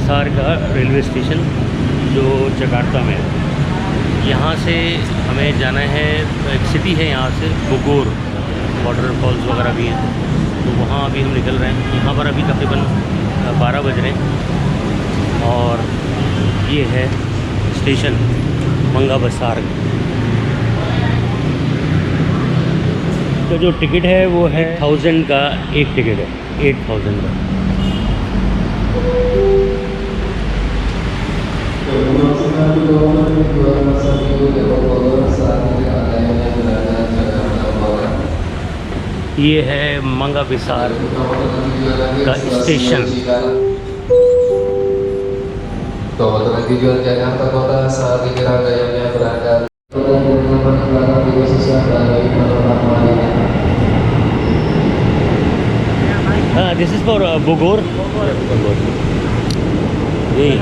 बिसार का railway station जो जकार्ता में है। यहाँ से हमें जाना है, एक सिटी है यहाँ से बोगोर, वाटरफॉल्स वगैरह भी हैं, तो वहाँ अभी हम निकल रहे हैं। यहाँ पर अभी तकरीबन 12 बज रहे हैं और ये है स्टेशन मंगा बिसार। तो जो टिकट है वो है 1000 का, एक टिकट है 8000 का। ये है मंगा बिसार का station. Tujuan Jakarta Kota saat ini rangkaiannya berangkat. This is for Bogor. यही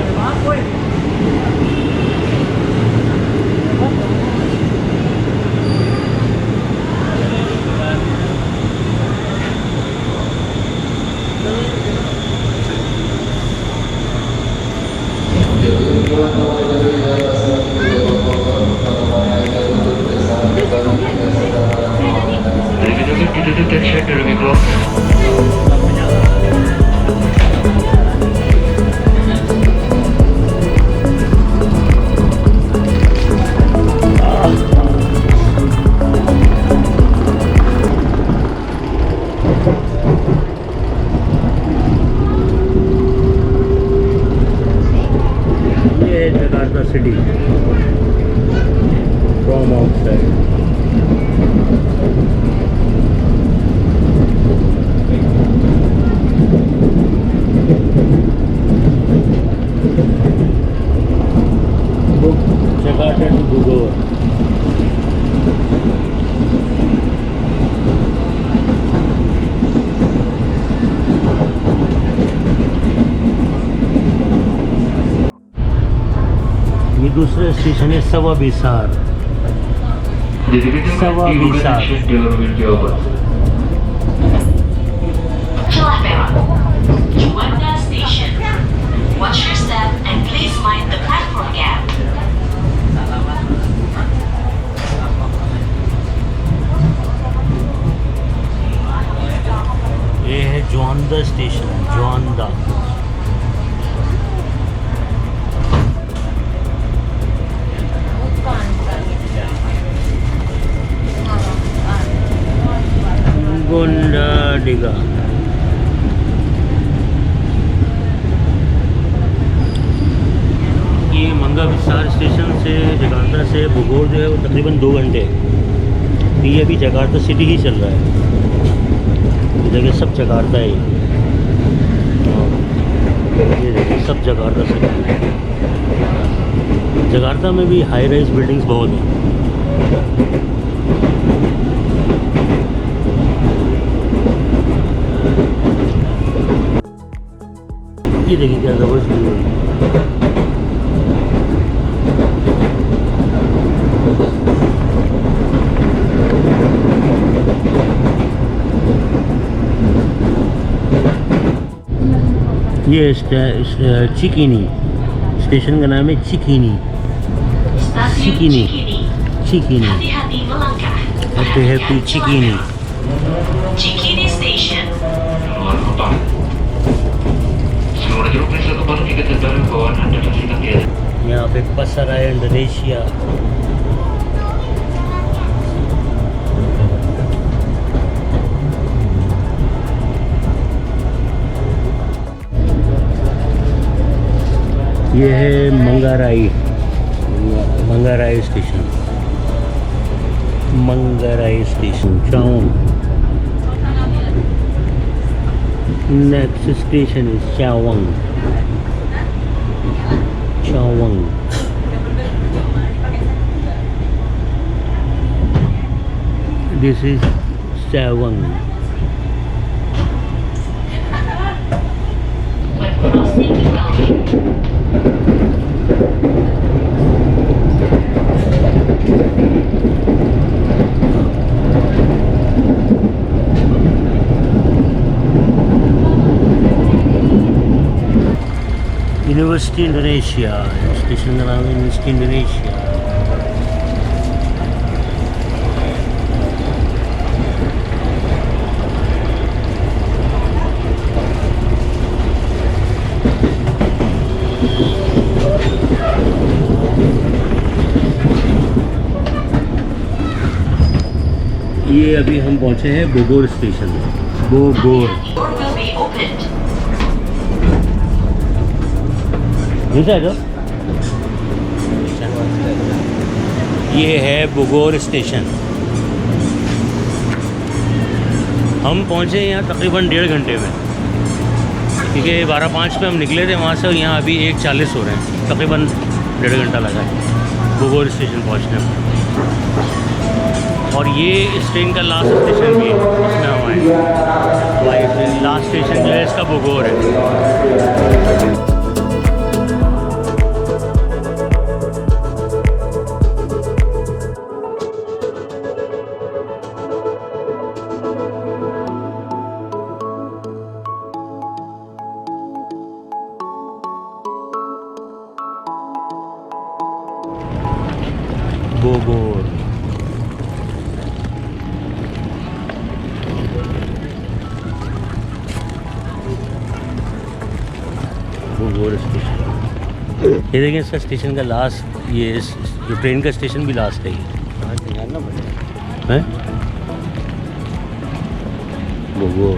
Jakarta city from outside. Jakarta to Bogor. ये दूसरा स्टेशन है सवा बिसार। सवा बिसार। Celah peron, Juanda Station. Watch your step and please mind the platform gap. ये है जुआंदा स्टेशन, जुआंदा। गोंडा डिगा। ये मंगा बिसार स्टेशन से जकार्ता से बोगोर जो है वो तकरीबन 2 घंटे है। ये अभी जकार्ता सिटी ही चल रहा है। ये देखिए सब जकार्ता है, ये देखिए सब जकार्ता सिटी। जकार्ता में भी हाई राइज बिल्डिंग्स बहुत हैं। ये देखिए क्या ज़बरदस्त व्यू है। ये चिकिनी, स्टेशन का नाम है Cikini. Cikini, Cikini, Hati-hati melangkah. Happy Cikini. Cikini Station. Luar kota. Seluruh jalur periksa kembali tiket kendaraan bawaan Anda pastikan di atas. यहाँ पे Pasaraya इंडोनेशिया। ये है Manggarai, Manggarai station, Manggarai station चाउन। Next station is Cawang, Cawang. This is Cawang. University Indonesia, station का नाम है university Indonesia. ये अभी हम पहुंचे हैं Bogor station. Bogor Door will be opened. ये है बोगोर स्टेशन। हम पहुंचे यहाँ तकरीबन 1.5 घंटे में, क्योंकि 12:05 पे हम निकले थे वहाँ से, और यहाँ अभी 1:40 हो रहे हैं। तकरीबन 1.5 घंटा लगा है बोगोर स्टेशन पहुँचने में। और ये इस ट्रेन का लास्ट स्टेशन भी है, इसमें हम आए। लास्ट स्टेशन जो है इसका बोगोर है। Bogor Bogor station. ये देखें, इसका स्टेशन का लास्ट, ये जो ट्रेन का स्टेशन भी लास्ट है ये है बोगोर।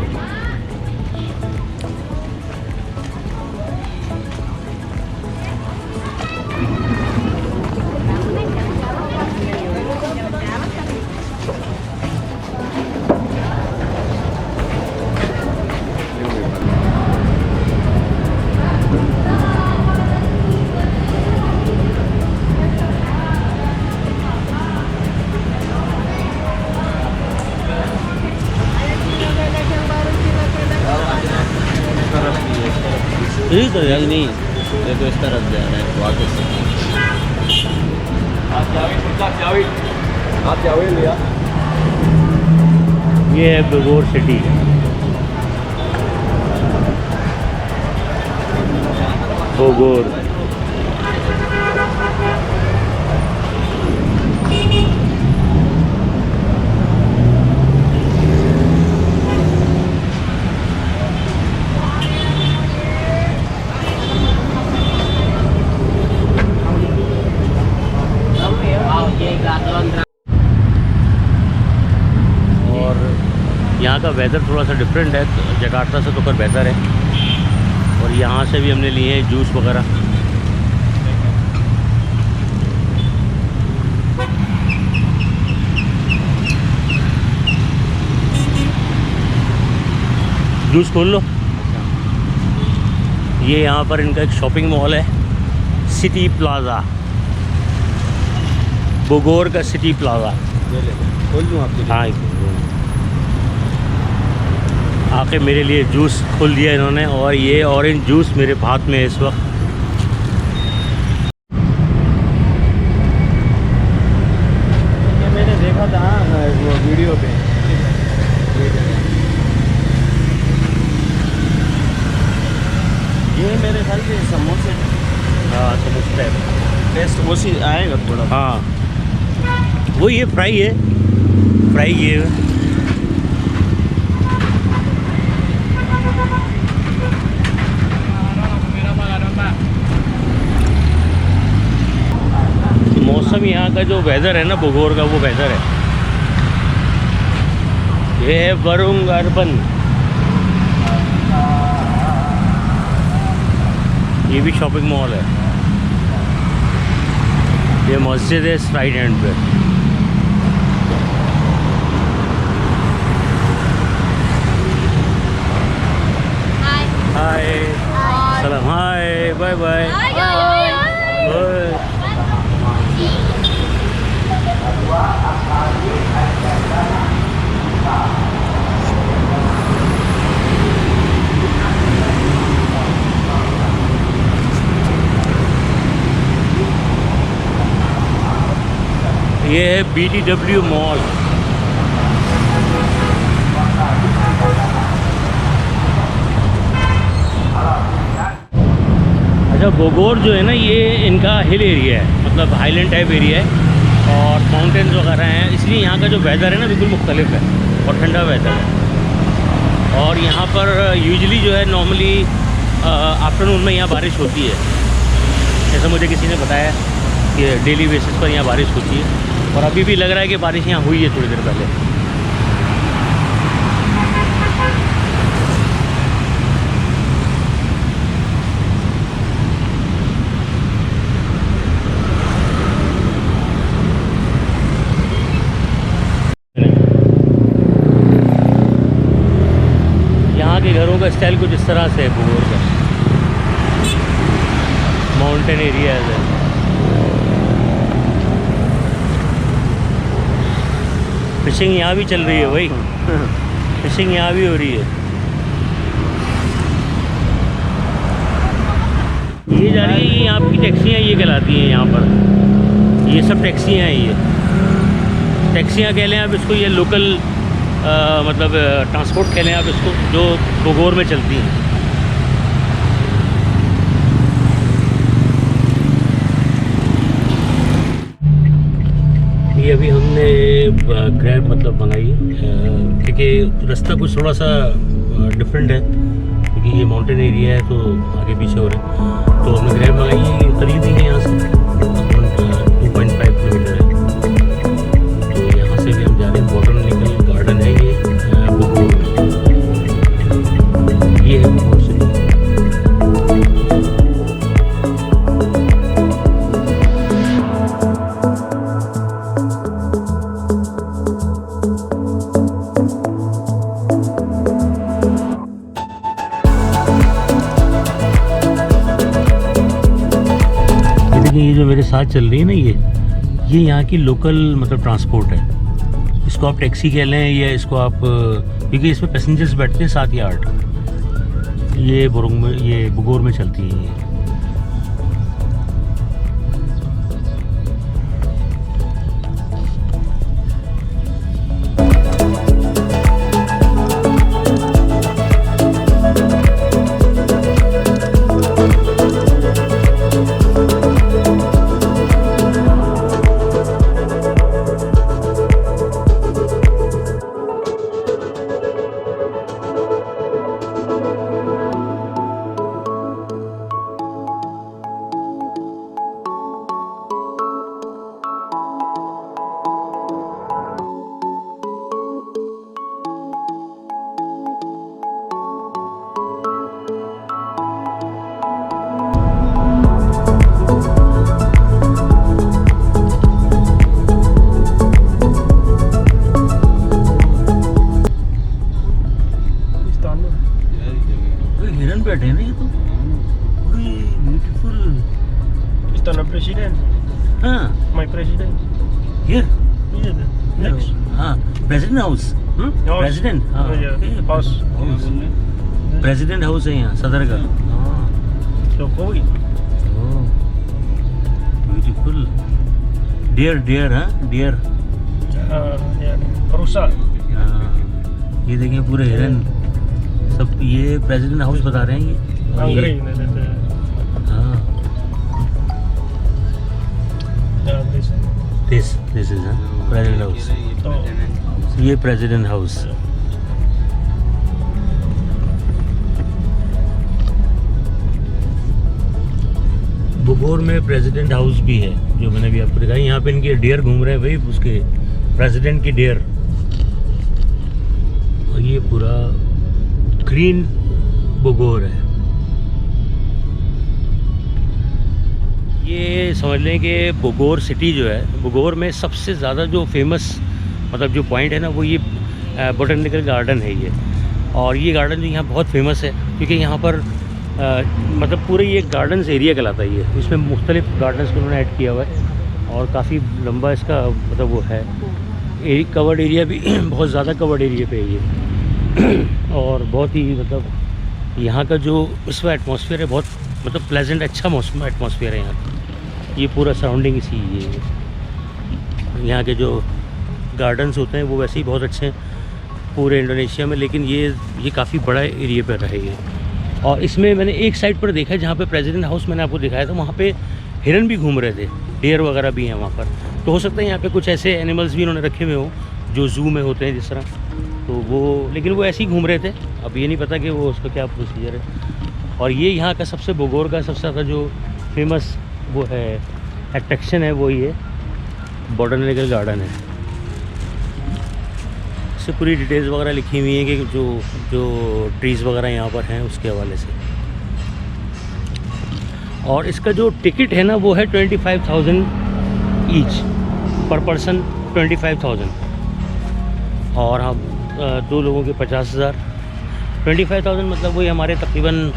यही तो यार, नहीं ये तो इस तरफ जा रहा है वापस। आप जाओगे भैया। ये है बोगोर सिटी। बोगोर यहाँ का वेदर थोड़ा सा डिफरेंट है, तो जकार्ता से तो कर बेहतर है। और यहाँ से भी हमने लिए हैं जूस वगैरह। जूस खोल लो। ये यहाँ पर इनका एक शॉपिंग मॉल है, सिटी प्लाज़ा, बोगोर का सिटी प्लाज़ा। खोल दूँ आपके? हाँ, आके मेरे लिए जूस खोल दिया इन्होंने, और ये ऑरेंज जूस मेरे हाथ में है इस वक्त। ये मैंने देखा था वो वीडियो पे। ये मेरे ख्याल से समोसे। हाँ, समझता है। टेस्ट वो सी आएगा थोड़ा। हाँ, वो ये फ्राई है, फ्राई ये है। मौसम यहाँ का जो वेदर है ना बोगोर का, वो वेदर है। ये है वरुंग अर्बन, ये भी शॉपिंग मॉल है। ये मस्जिद है इस राइट हैंड पे। हाय सलाम, हाय, बाय बाय बाय। ये है BTW मॉल। अच्छा, बोगोर जो है ना, ये इनका हिल एरिया है, मतलब हाईलैंड टाइप एरिया है और माउंटेन्स वगैरह हैं, इसलिए यहाँ का जो वेदर है ना बिल्कुल मुख्तलिफ है और ठंडा वेदर है। और यहाँ पर यूजुअली जो है नॉर्मली आफ्टरनून में यहाँ बारिश होती है, जैसा मुझे किसी ने बताया कि डेली बेसिस पर यहाँ बारिश होती है और अभी भी लग रहा है कि बारिश यहाँ हुई है थोड़ी देर पहले। यहाँ के घरों का स्टाइल कुछ इस तरह से है, बोगोर का माउंटेन एरिया है। फिशिंग यहाँ भी चल रही है भाई, फिशिंग यहाँ भी हो रही है। ये जा रही है, ये यहाँ की टैक्सियाँ ये कहलाती हैं यहाँ पर, ये सब टैक्सियाँ हैं, ये टैक्सियाँ कह लें आप इसको, ये लोकल मतलब ट्रांसपोर्ट कह लें आप इसको, जो बोगोर में चलती हैं। ये अभी हमने ग्रैब मतलब मंगाई, क्योंकि रास्ता कुछ थोड़ा सा डिफरेंट है, क्योंकि ये माउंटेन एरिया है तो आगे पीछे हो रहे हैं, तो हमने ग्रैब मंगाई, करीब ही है यहाँ से 2.5 किलोमीटर है। तो यहाँ से भी हम जा रहे हैं, बॉटनिकल गार्डन है ये बोगोर, ये है बोगोर सिटी। ये जो मेरे साथ चल रही है ना, ये यहाँ की लोकल मतलब ट्रांसपोर्ट है, इसको आप टैक्सी कह लें या इसको आप, क्योंकि इसमें पैसेंजर्स बैठते हैं 7 या 8, ये बोगोर में चलती है ये। हिरन बैठे हैं ना ये तो, beautiful. Is that a president? हाँ, My president? here, Yeah, next. हाँ, प्रेसिडेंट हाउस, House. प्रेसिडेंट, हाँ, Oh, yeah. House. President house है यहाँ सदर का। So, Kogi. ब्यूटीफुल, डियर, हाँ, डियर, Yeah. Rusa. ये देखें पूरे हिरन सब, ये प्रेसिडेंट हाउस बता रहे हैं ये, और ये Angry. हाँ, Yeah, this. This is president house, So, ये प्रेसिडेंट हाउस। बोगोर में प्रेसिडेंट हाउस भी है, जो मैंने भी आपको दिखाया। यहाँ पे इनके डियर घूम रहे हैं भाई, उसके प्रेसिडेंट की डियर, और ये पूरा ग्रीन बोगोर है। ये समझ लें कि बोगोर सिटी जो है, बोगोर में सबसे ज़्यादा जो फेमस मतलब जो पॉइंट है ना, वो ये बोटेनिकल गार्डन है ये। और ये गार्डन जो यहाँ बहुत फेमस है, क्योंकि यहाँ पर मतलब पूरे ये गार्डन्स एरिया कहलाता है ये, इसमें मुख्तलिफ गार्डन्स को उन्होंने ऐड किया हुआ है और काफ़ी लंबा इसका मतलब वो है, कवर्ड एरिया भी बहुत ज़्यादा कवर्ड एरिया पे है ये। और बहुत ही मतलब यहाँ का जो इसका एटमॉस्फेयर है बहुत मतलब प्लेजेंट, अच्छा मौसम एटमॉस्फेयर है यहाँ का। ये पूरा सराउंडिंग इसी ये यहाँ के जो गार्डन्स होते हैं वो वैसे ही बहुत अच्छे हैं पूरे इंडोनेशिया में, लेकिन ये काफ़ी बड़ा एरिया पर है ये। और इसमें मैंने एक साइड पर देखा है जहाँ पे प्रेसिडेंट हाउस मैंने आपको दिखाया था, वहाँ पे हिरन भी घूम रहे थे, डेयर वगैरह भी हैं वहाँ पर। तो हो सकता है यहाँ पे कुछ ऐसे एनिमल्स भी इन्होंने रखे हुए हों जो ज़ू में होते हैं जिस तरह, तो वो, लेकिन वो ऐसे ही घूम रहे थे। अब ये नहीं पता कि वो उसका क्या प्रोसीजर है। और ये यहाँ का सबसे बोगोर का सबसे ज़्यादा जो फेमस वो है अट्रैक्शन है वो ये बॉटनिकल गार्डन है। इससे पूरी डिटेल्स वगैरह लिखी हुई है कि जो ट्रीज़ वगैरह यहाँ पर हैं उसके हवाले से। और इसका जो टिकट है ना वो है 25,000 ईच पर पर्सन, 25,000। और हम 2 लोगों के 50,000। 25,000 मतलब वही हमारे तकरीबन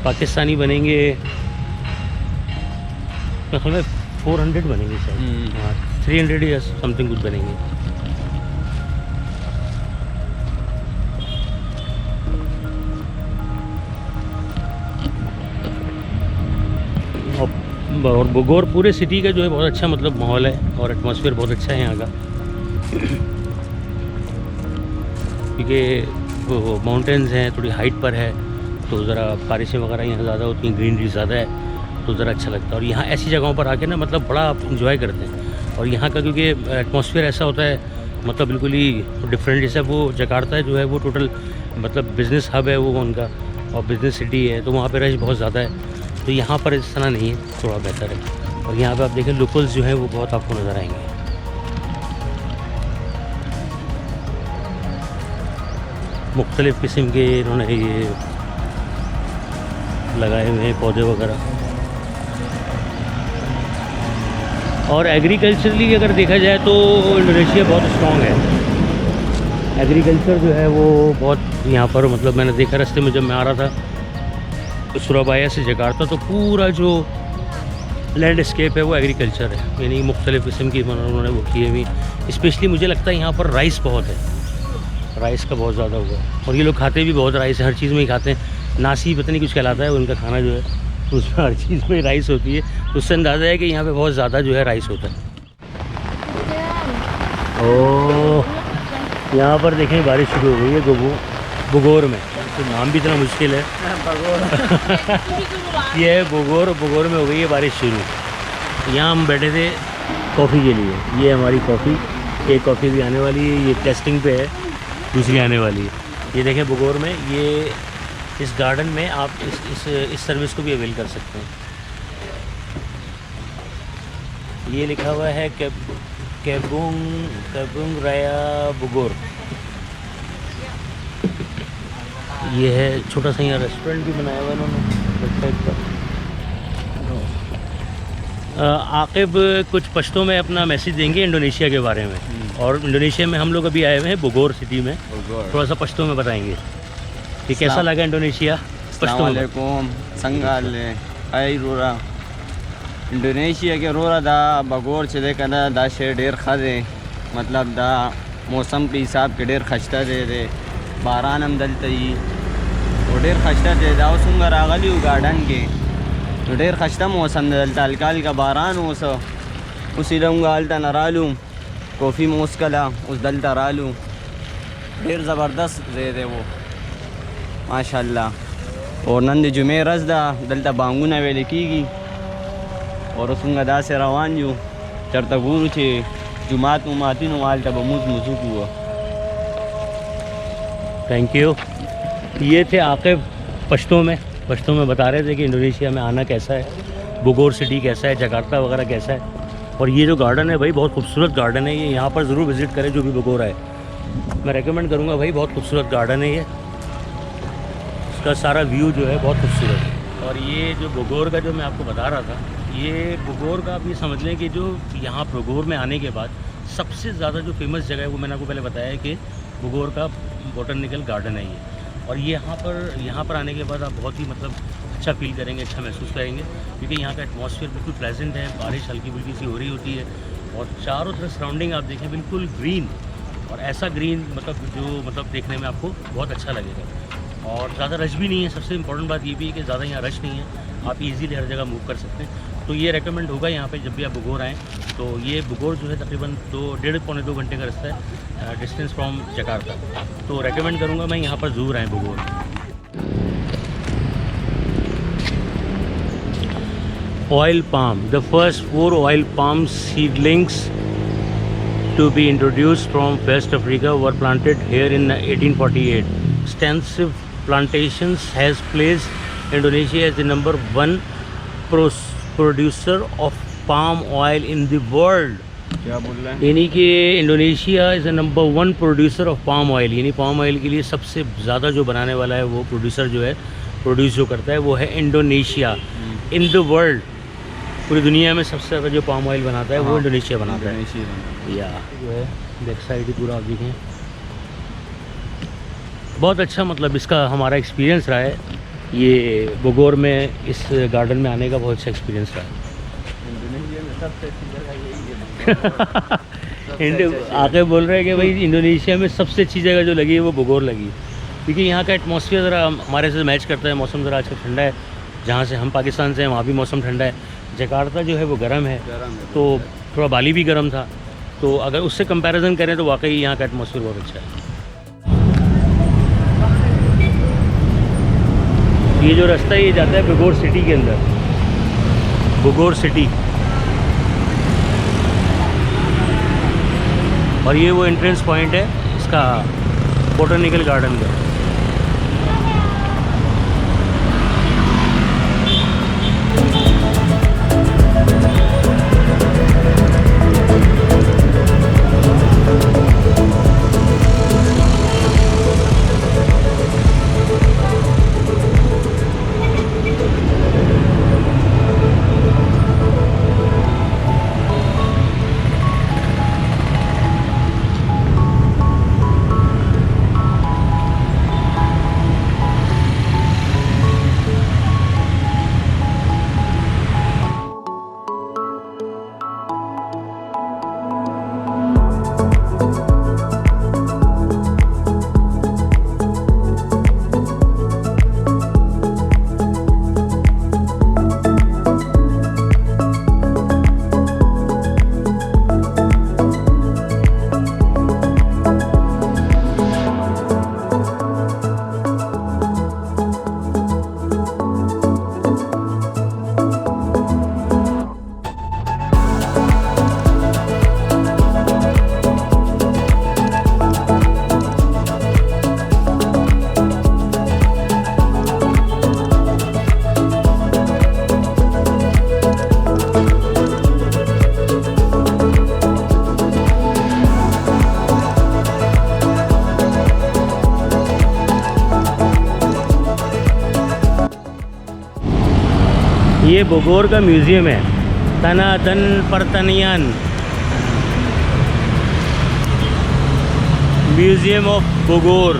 पाकिस्तानी बनेंगे मतलब 400 बनेंगे शायद, हाँ 300 या समथिंग कुछ बनेंगे। और बोगोर पूरे सिटी का जो है बहुत अच्छा मतलब माहौल है और एटमॉस्फेयर बहुत अच्छा है यहाँ का, क्योंकि वो माउंटेन्स हैं, थोड़ी हाइट पर है, तो ज़रा बारिशें वगैरह यहाँ ज़्यादा होती हैं, ग्रीनरी ज़्यादा है, तो ज़रा अच्छा लगता है। और यहाँ ऐसी जगहों पर आके ना मतलब बड़ा आप इंजॉय करते हैं। और यहाँ का क्योंकि एटमॉस्फेयर ऐसा होता है मतलब बिल्कुल ही डिफरेंट, जैसे वो जकार्ता जो है वो टोटल मतलब बिज़नेस हब है वो उनका, और बिज़नेस सिटी है, तो वहाँ पर रश बहुत ज़्यादा है। तो यहाँ पर इस तरह नहीं है, थोड़ा बेहतर है। और यहाँ पे आप देखें लोकल्स जो हैं वो बहुत आपको नज़र आएंगे। मुख्तलिफ़ किस्म के इन्होंने ये लगाए हुए हैं पौधे वगैरह। और एग्रीकल्चरली अगर देखा जाए तो इंडोनेशिया बहुत स्ट्रॉन्ग है। एग्रीकल्चर जो है वो बहुत यहाँ पर मतलब मैंने देखा रास्ते में जब मैं आ रहा था सुराबाया से जकार्ता, तो पूरा जो लैंडस्केप है वो एग्रीकल्चर है, यानी मुख्तलिफ़ किस्म की उन्होंने वो किए हुई। स्पेशली मुझे लगता है यहाँ पर राइस बहुत है, राइस का बहुत ज़्यादा हुआ है। और ये लोग खाते भी बहुत राइस है, हर चीज़ में ही खाते हैं। नासी पता नहीं कुछ कहलाता है उनका खाना जो है, तो उसमें हर चीज़ में राइस होती है। उससे अंदाज़ा है कि यहाँ पे बहुत ज़्यादा जो है राइस होता है। ओह, यहाँ पर देखें बारिश शुरू हो गई है बोगोर में, तो नाम भी इतना मुश्किल है ये है बोगोर। बोगोर में हो गई है बारिश शुरू। यहाँ हम बैठे थे कॉफ़ी के लिए, ये हमारी कॉफ़ी, एक कॉफ़ी भी आने वाली है, ये टेस्टिंग पे है, दूसरी आने वाली है। ये देखें बोगोर में, ये इस गार्डन में आप इस सर्विस को भी अवेल कर सकते हैं। ये लिखा हुआ है केबुंग राया बोगोर। ये है छोटा सा यहाँ रेस्टोरेंट भी बनाया हुआ इन्होंने वेबसाइट पर। आकिब कुछ पश्तो में अपना मैसेज देंगे इंडोनेशिया के बारे में। और इंडोनेशिया में हम लोग अभी आए हुए हैं बोगोर सिटी में, थोड़ा सा पश्तो में बताएंगे कि कैसा लगा इंडोनेशिया पश्तो में। संगाले आई रोरा इंडोनेशिया के रोरा दा बगोर चले कना दा शे ढेर खादे, मतलब दा मौसम के हिसाब के ढेर खस्ता दे बारान हम दलतई और ढेर खस्ता दे दाव सुंगा रागली गार्डन के, तो ढेर खस्ता मौसम दलता हल्का हल्का बारान हो सो उसी लूँगा हल्ता नरालूँ कॉफ़ी मोस्कला उस दलता रालूँ, ढेर ज़बरदस्त दे वो माशाल्लाह। और नंद जुमे रजदा दलता बांगुना वेले कीगी और उसुंगा दा से रवान जो चरता गुरु छे जुमात मुमाती नुमालता बमूज मुसुक हुआ। Thank you. ये थे आकिब पश्तो में बता रहे थे कि इंडोनेशिया में आना कैसा है, बोगोर सिटी कैसा है, जकार्ता वगैरह कैसा है। और ये जो गार्डन है भाई बहुत खूबसूरत गार्डन है, ये यहाँ पर ज़रूर विज़िट करें जो भी बोगोर है, मैं रेकमेंड करूँगा भाई, बहुत खूबसूरत गार्डन है ये, इसका सारा व्यू जो है बहुत खूबसूरत है। और ये जो बोगोर का जो मैं आपको बता रहा था, ये बोगोर का आप ये समझ लें कि जो यहाँ बोगोर में आने के बाद सबसे ज़्यादा जो फेमस जगह है वो मैंने आपको पहले बताया है कि बोगोर का बॉटनिकल गार्डन है ये। और ये यहाँ पर आने के बाद आप बहुत ही मतलब अच्छा फील करेंगे, अच्छा महसूस करेंगे, क्योंकि यहाँ का एटमॉस्फेयर बिल्कुल प्लेजेंट है, बारिश हल्की फुल्की सी हो रही होती है और चारों तरफ सराउंडिंग आप देखें बिल्कुल ग्रीन, और ऐसा ग्रीन मतलब देखने में आपको बहुत अच्छा लगेगा। और ज़्यादा रश भी नहीं है, सबसे इम्पोर्टेंट बात ये भी है कि ज़्यादा यहाँ रश नहीं है, आप इजीली हर जगह मूव कर सकते हैं। तो ये रेकमेंड होगा यहाँ पे जब भी आप बोगोर आएँ। तो ये बोगोर जो है तकरीबन 1.5-2 घंटे का रास्ता है डिस्टेंस फ्रॉम जकार्ता, तो रेकमेंड करूँगा मैं यहाँ पर ज़रूर आएँ Bogor. oil palm. The first 4 oil palm seedlings to be introduced from West Africa were planted here in 1848. Extensive plantations has placed Indonesia as the number 1 producer of palm oil in the world. क्या बोल रहे हैं? यानी कि Indonesia is the number 1 producer of palm oil, यानी palm oil के लिए सबसे ज़्यादा जो बनाने वाला है, वो प्रोड्यूसर जो है, प्रोड्यूस जो करता है, वो है इंडोनेशिया। इन द वर्ल्ड, पूरी दुनिया में सबसे ज़्यादा जो पाम ऑयल बनाता है वो इंडोनेशिया बनाता है। या जो है बैक साइड ही पूरा आप देखें, बहुत अच्छा, मतलब इसका हमारा एक्सपीरियंस रहा है। ये बोगोर में इस गार्डन में आने का बहुत अच्छा एक्सपीरियंस रहा है। इंडोनेशिया में सबसे अच्छी जगह यही है। आके बोल रहे हैं कि भाई इंडोनेशिया में सबसे अच्छी जगह जो लगी है वो बोगोर लगी, क्योंकि यहाँ का एटमॉस्फेयर ज़रा हमारे से मैच करता है। मौसम ज़रा अच्छा ठंडा है, जहाँ से हम पाकिस्तान से हैं वहाँ भी मौसम ठंडा है। जकार्ता जो है वो गर्म है, तो थोड़ा बाली भी गर्म था, तो अगर उससे कंपैरिजन करें तो वाकई यहाँ का एटमॉस्फेयर बहुत अच्छा है। ये जो रास्ता है ये जाता है बोगोर सिटी के अंदर, बोगोर सिटी, और ये वो एंट्रेंस पॉइंट है इसका बोटैनिकल गार्डन का। ये बोगोर का म्यूज़ियम है, तनातन परतनियान म्यूज़ियम ऑफ बोगोर।